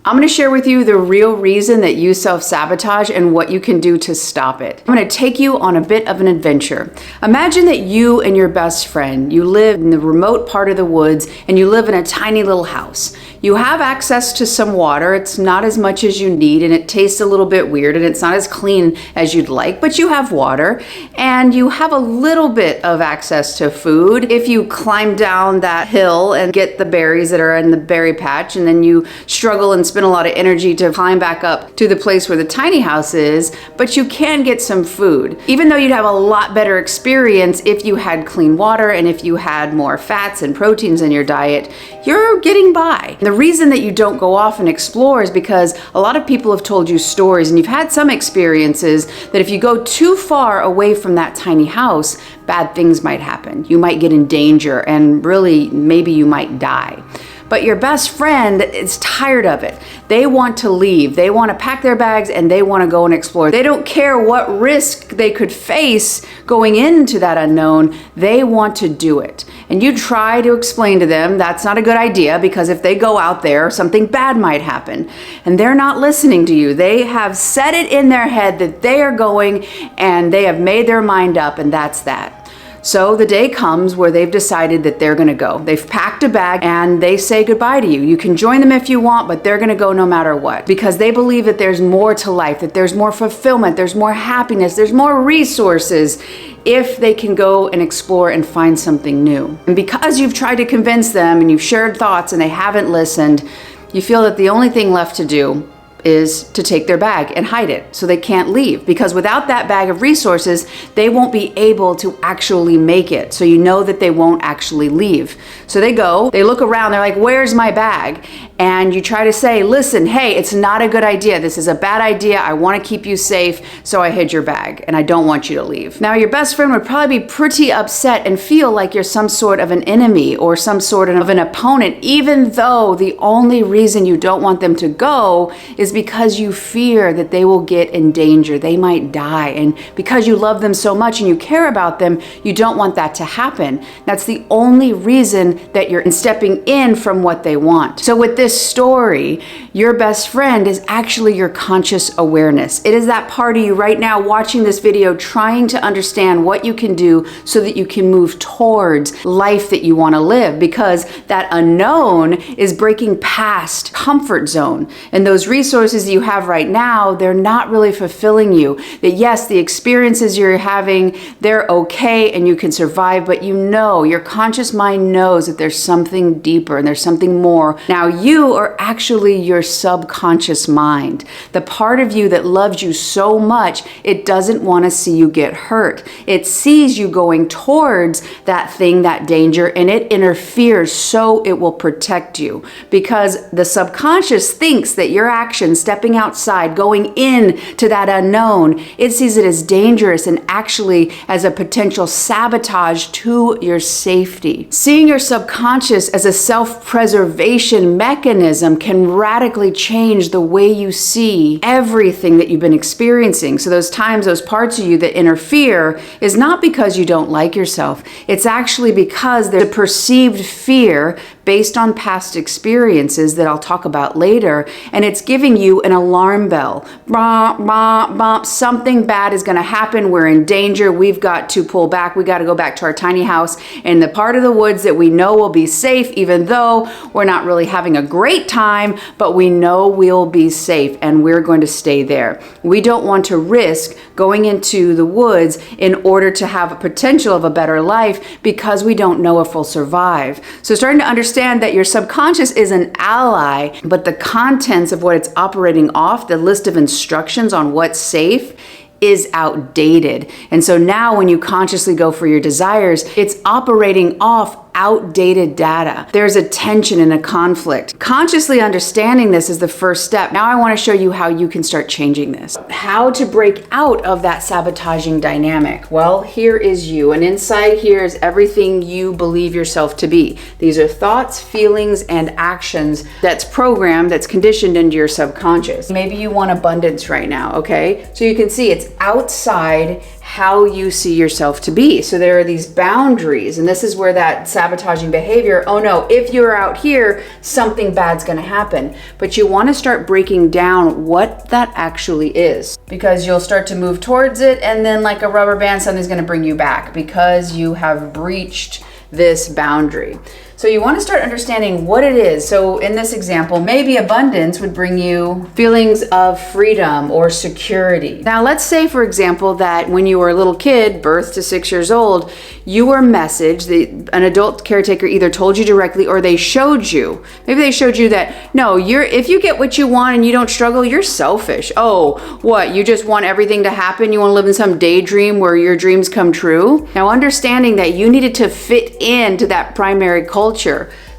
I'm gonna share with you the real reason that you self-sabotage and what you can do to stop it. I'm gonna take you on a bit of an adventure. Imagine that you and your best friend, you live in the remote part of the woods and you live in a tiny little house. You have access to some water. It's not as much as you need and it tastes a little bit weird and it's not as clean as you'd like, but you have water and you have a little bit of access to food. If you climb down that hill and get the berries that are in the berry patch and then you struggle and spend a lot of energy to climb back up to the place where the tiny house is, but you can get some food. Even though you'd have a lot better experience if you had clean water and if you had more fats and proteins in your diet, you're getting by. The reason that you don't go off and explore is because a lot of people have told you stories and you've had some experiences that if you go too far away from that tiny house, bad things might happen. You might get in danger and really maybe you might die. But your best friend is tired of it. They want to leave. They want to pack their bags and they want to go and explore. They don't care what risk they could face going into that unknown. They want to do it. And you try to explain to them that's not a good idea because if they go out there, something bad might happen. And they're not listening to you. They have set it in their head that they are going and they have made their mind up and that's that. So the day comes where they've decided that they're gonna go. They've packed a bag and they say goodbye to you. You can join them if you want, but they're gonna go no matter what because they believe that there's more to life, that there's more fulfillment, there's more happiness, there's more resources if they can go and explore and find something new. And because you've tried to convince them and you've shared thoughts and they haven't listened, you feel that the only thing left to do is to take their bag and hide it so they can't leave because without that bag of resources they won't be able to actually make it, so you know that they won't actually leave. So they go, they look around, they're like, where's my bag? And you try to say, listen, hey, it's not a good idea, this is a bad idea, I want to keep you safe, so I hid your bag and I don't want you to leave. Now your best friend would probably be pretty upset and feel like you're some sort of an enemy or some sort of an opponent, even though the only reason you don't want them to go is because you fear that they will get in danger, they might die, and because you love them so much and you care about them, you don't want that to happen. That's the only reason that you're stepping in from what they want. So with this story, your best friend is actually your conscious awareness. It is that part of you right now watching this video trying to understand what you can do so that you can move towards life that you want to live, because that unknown is breaking past comfort zone, and those resources you have right now, they're not really fulfilling you. That yes, the experiences you're having, they're okay and you can survive, but you know, your conscious mind knows that there's something deeper and there's something more. Now you are actually your subconscious mind, the part of you that loves you so much it doesn't want to see you get hurt. It sees you going towards that thing, that danger, and it interferes so it will protect you, because the subconscious thinks that your actions, stepping outside, going in to that unknown, it sees it as dangerous and actually as a potential sabotage to your safety. Seeing your subconscious as a self-preservation mechanism can radically change the way you see everything that you've been experiencing. So those times, those parts of you that interfere is not because you don't like yourself. It's actually because there's a perceived fear based on past experiences that I'll talk about later, and it's giving you an alarm bell. Bah, bah, bah, something bad is gonna happen, we're in danger, we've got to pull back, we gotta go back to our tiny house in the part of the woods that we know will be safe, even though we're not really having a great time, but we know we'll be safe and we're going to stay there. We don't want to risk going into the woods in order to have a potential of a better life because we don't know if we'll survive. So starting to understand that your subconscious is an ally, but the contents of what it's operating off, the list of instructions on what's safe, is outdated. And so now when you consciously go for your desires, it's operating off outdated data. There's a tension and a conflict. Consciously understanding this is the first step. Now I want to show you how you can start changing this. How to break out of that sabotaging dynamic. Well, here is you, and inside here is everything you believe yourself to be. These are thoughts, feelings, and actions that's programmed, that's conditioned into your subconscious. Maybe you want abundance right now, okay? So you can see it's outside how you see yourself to be. So there are these boundaries, and this is where that sabotaging behavior, oh no, if you're out here, something bad's gonna happen. But you wanna start breaking down what that actually is, because you'll start to move towards it, and then like a rubber band, something's gonna bring you back because you have breached this boundary. So you want to start understanding what it is. So in this example, maybe abundance would bring you feelings of freedom or security. Now let's say, for example, that when you were a little kid, birth to 6 years old, you were messaged, an adult caretaker either told you directly or they showed you. Maybe they showed you that, no, if you get what you want and you don't struggle, you're selfish. Oh, what, you just want everything to happen? You want to live in some daydream where your dreams come true? Now understanding that you needed to fit into that primary culture.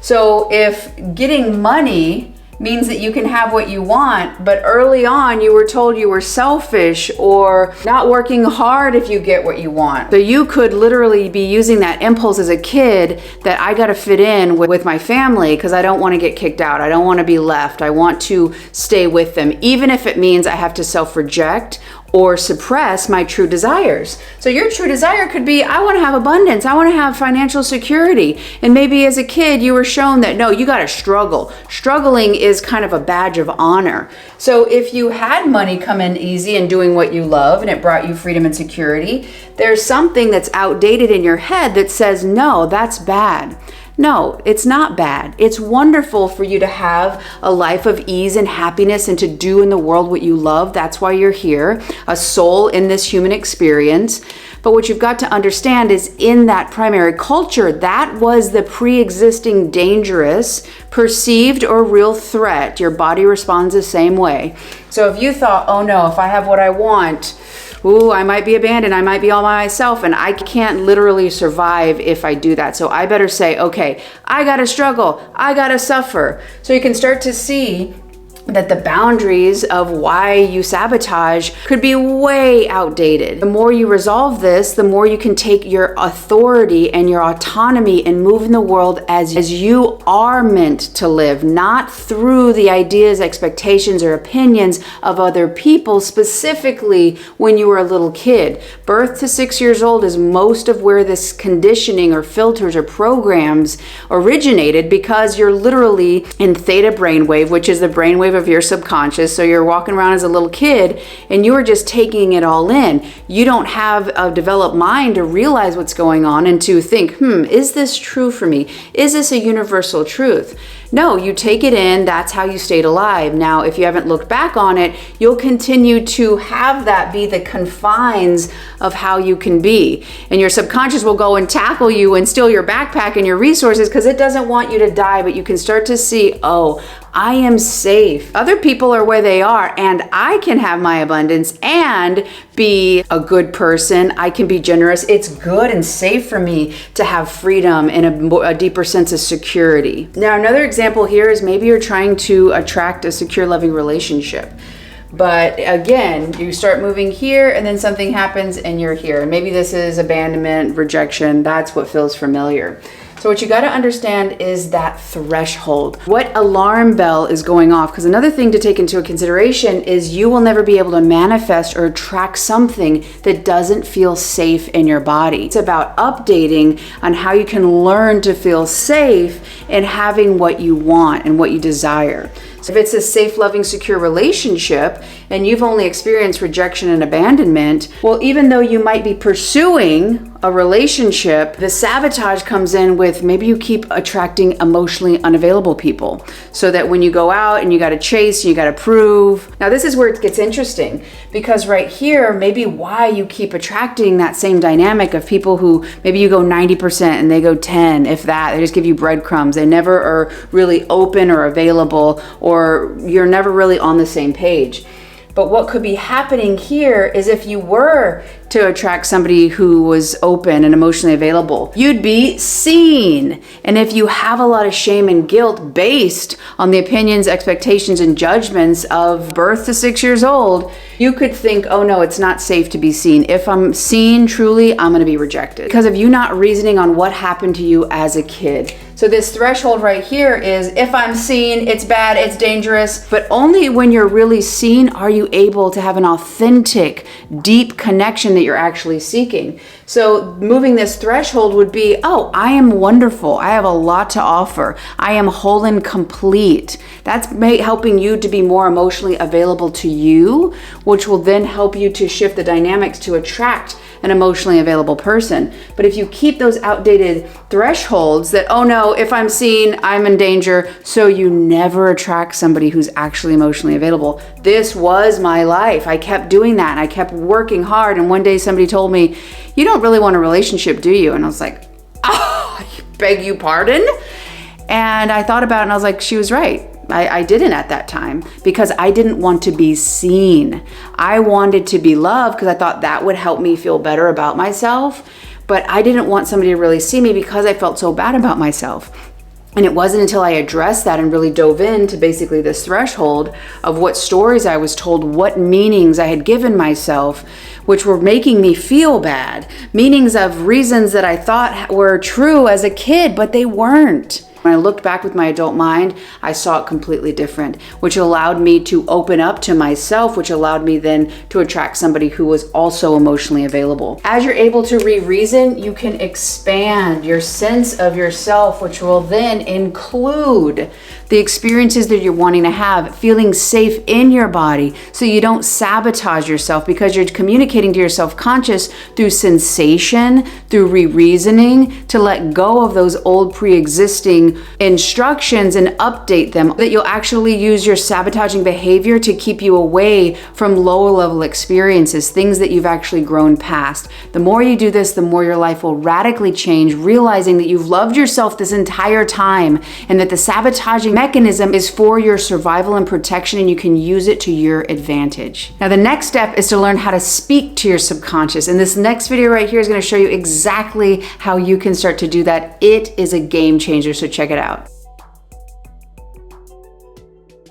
So if getting money means that you can have what you want, but early on you were told you were selfish or not working hard if you get what you want. So you could literally be using that impulse as a kid that I gotta fit in with my family because I don't want to get kicked out. I don't want to be left. I want to stay with them, even if it means I have to self-reject or suppress my true desires. So your true desire could be, I want to have abundance. I want to have financial security. And maybe as a kid, you were shown that, no, you got to struggle. Struggling is kind of a badge of honor. So if you had money come in easy and doing what you love and it brought you freedom and security, there's something that's outdated in your head that says, no, that's bad. No, it's not bad. It's wonderful for you to have a life of ease and happiness and to do in the world what you love. That's why you're here, a soul in this human experience. But what you've got to understand is in that primary culture, that was the pre-existing dangerous, perceived or real threat. Your body responds the same way. So if you thought, oh no, if I have what I want, ooh, I might be abandoned, I might be all by myself, and I can't literally survive if I do that. So I better say, okay, I gotta struggle, I gotta suffer. So you can start to see that the boundaries of why you sabotage could be way outdated. The more you resolve this, the more you can take your authority and your autonomy and move in the world as you are meant to live, not through the ideas, expectations, or opinions of other people, specifically when you were a little kid. Birth to 6 years old is most of where this conditioning or filters or programs originated, because you're literally in theta brainwave, which is the brainwave of your subconscious. So you're walking around as a little kid and you are just taking it all in. You don't have a developed mind to realize what's going on and to think, is this true for me? Is this a universal truth? No, you take it in. That's how you stayed alive. Now, if you haven't looked back on it, you'll continue to have that be the confines of how you can be. And your subconscious will go and tackle you and steal your backpack and your resources because it doesn't want you to die, but you can start to see, oh, I am safe. Other people are where they are, and I can have my abundance and be a good person. I can be generous. It's good and safe for me to have freedom and a deeper sense of security. Now, another example here is maybe you're trying to attract a secure, loving relationship. But again, you start moving here and then something happens and you're here. Maybe this is abandonment, rejection. That's what feels familiar. So what you got to understand is that threshold. What alarm bell is going off? Because another thing to take into consideration is you will never be able to manifest or attract something that doesn't feel safe in your body. It's about updating on how you can learn to feel safe in having what you want and what you desire. So if it's a safe, loving, secure relationship and you've only experienced rejection and abandonment, well, even though you might be pursuing a relationship, the sabotage comes in with maybe you keep attracting emotionally unavailable people. So that when you go out and you got to chase, you got to prove. Now this is where it gets interesting, because right here, maybe why you keep attracting that same dynamic of people who maybe you go 90% and they go 10, if that, they just give you breadcrumbs. They never are really open or available, or you're never really on the same page. But what could be happening here is if you were to attract somebody who was open and emotionally available, you'd be seen. And if you have a lot of shame and guilt based on the opinions, expectations, and judgments of birth to 6 years old, you could think, oh no, it's not safe to be seen. If I'm seen truly, I'm gonna be rejected. Because of you not reasoning on what happened to you as a kid. So this threshold right here is if I'm seen, it's bad, it's dangerous, but only when you're really seen are you able to have an authentic, deep connection that you're actually seeking. So moving this threshold would be, oh, I am wonderful. I have a lot to offer. I am whole and complete. That's helping you to be more emotionally available to you, which will then help you to shift the dynamics to attract an emotionally available person. But if you keep those outdated thresholds that, oh no, if I'm seen, I'm in danger, so you never attract somebody who's actually emotionally available. This was my life. I kept doing that and I kept working hard. And one day somebody told me, you don't really want a relationship, do you? And I was like, oh, I beg you pardon? And I thought about it and I was like, she was right. I didn't at that time because I didn't want to be seen. I wanted to be loved because I thought that would help me feel better about myself. But I didn't want somebody to really see me because I felt so bad about myself. And it wasn't until I addressed that and really dove into basically this threshold of what stories I was told, what meanings I had given myself, which were making me feel bad. Meanings of reasons that I thought were true as a kid, but they weren't. When I looked back with my adult mind, I saw it completely different, which allowed me to open up to myself, which allowed me then to attract somebody who was also emotionally available. As you're able to re-reason, you can expand your sense of yourself, which will then include the experiences that you're wanting to have, feeling safe in your body so you don't sabotage yourself because you're communicating to your self-conscious through sensation, through re-reasoning, to let go of those old pre-existing instructions and update them, that you'll actually use your sabotaging behavior to keep you away from lower level experiences, things that you've actually grown past. The more you do this, the more your life will radically change, realizing that you've loved yourself this entire time and that the sabotaging mechanism is for your survival and protection and you can use it to your advantage. Now the next step is to learn how to speak to your subconscious, and this next video right here is going to show you exactly how you can start to do that. It is a game changer, so check it out.